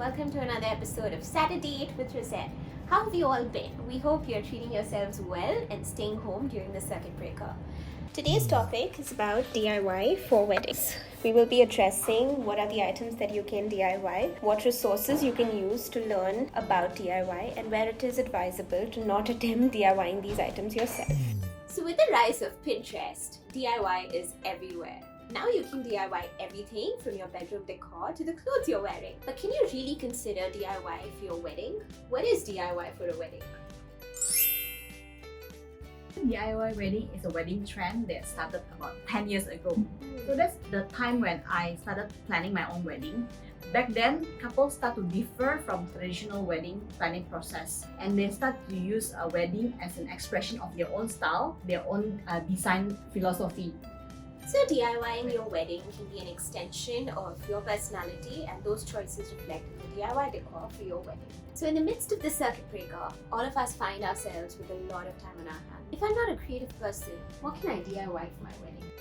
welcome to another episode of SaturDate with Rosette. How have you all been? We hope you're treating yourselves well and staying home during the circuit breaker. Today's topic is about DIY for weddings. We will be addressing what are the items that you can DIY, what resources you can use to learn about DIY, and where it is advisable to not attempt DIYing these items yourself. So with the rise of Pinterest, DIY is everywhere. Now you can DIY everything from your bedroom decor to the clothes you're wearing. But can you really consider DIY for your wedding? What is DIY for a wedding? DIY wedding is a wedding trend that started about 10 years ago. So that's the time when I started planning my own wedding. Back then, couples start to differ from traditional wedding planning process, and they start to use a wedding as an expression of their own style, their own design philosophy. So DIYing your wedding can be an extension of your personality, and those choices reflect in the DIY decor for your wedding. So in the midst of the circuit breaker, all of us find ourselves with a lot of time on our hands. If I'm not a creative person, what can I DIY for my wedding?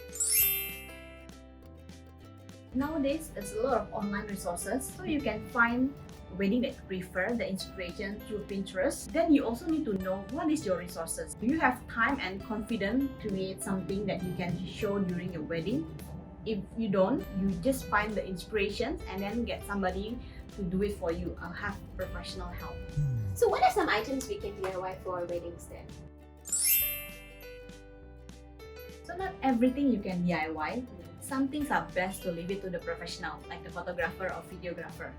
Nowadays, there's a lot of online resources, so you can find wedding that you prefer, the inspiration through Pinterest. Then you also need to know what is your resources. Do you have time and confidence to create something that you can show during your wedding? If you don't, you just find the inspirations and then get somebody to do it for you or have professional help. So what are some items we can DIY for our weddings then? So not everything you can DIY. Some things are best to leave it to the professional, like the photographer or videographer.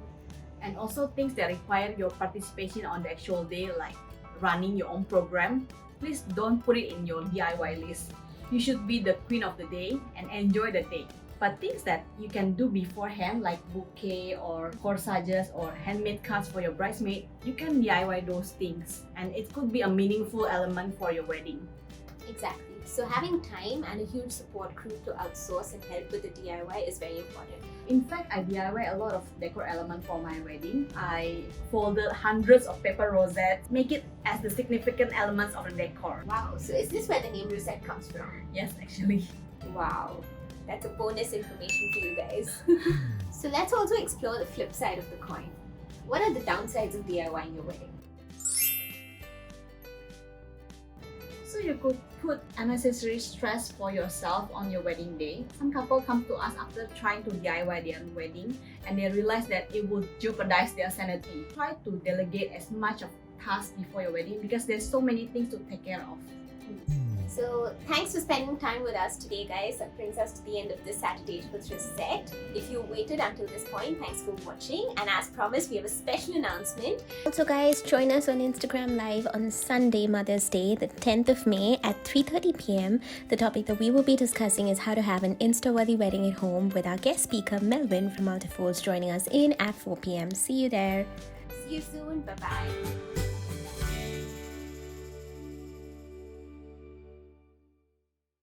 And also things that require your participation on the actual day, like running your own program, please don't put it in your DIY list. You should be the queen of the day and enjoy the day. But things that you can do beforehand, like bouquet or corsages or handmade cards for your bridesmaid, you can DIY those things, and it could be a meaningful element for your wedding. Exactly. So having time and a huge support crew to outsource and help with the DIY is very important. In fact, I DIY a lot of decor elements for my wedding. I folded hundreds of paper rosettes, make it as the significant elements of the decor. Wow, so is this where the name Rosette comes from? Yes, actually. Wow, that's a bonus information for you guys. So let's also explore the flip side of the coin. What are the downsides of DIYing your wedding? So you could put unnecessary stress for yourself on your wedding day. Some couple come to us after trying to DIY their wedding and they realize that it would jeopardize their sanity. Try to delegate as much of tasks before your wedding because there's so many things to take care of. So thanks for spending time with us today, guys. That brings us to the end of this SaturDate with Rosette. If you waited until this point, thanks for watching. And as promised, we have a special announcement. Also, guys, join us on Instagram Live on Sunday, Mother's Day, the 10th of May at 3:30 p.m. The topic that we will be discussing is how to have an Insta-worthy wedding at home, with our guest speaker, Melvin from Multifolds, joining us in at 4 p.m. See you there. See you soon. Bye-bye.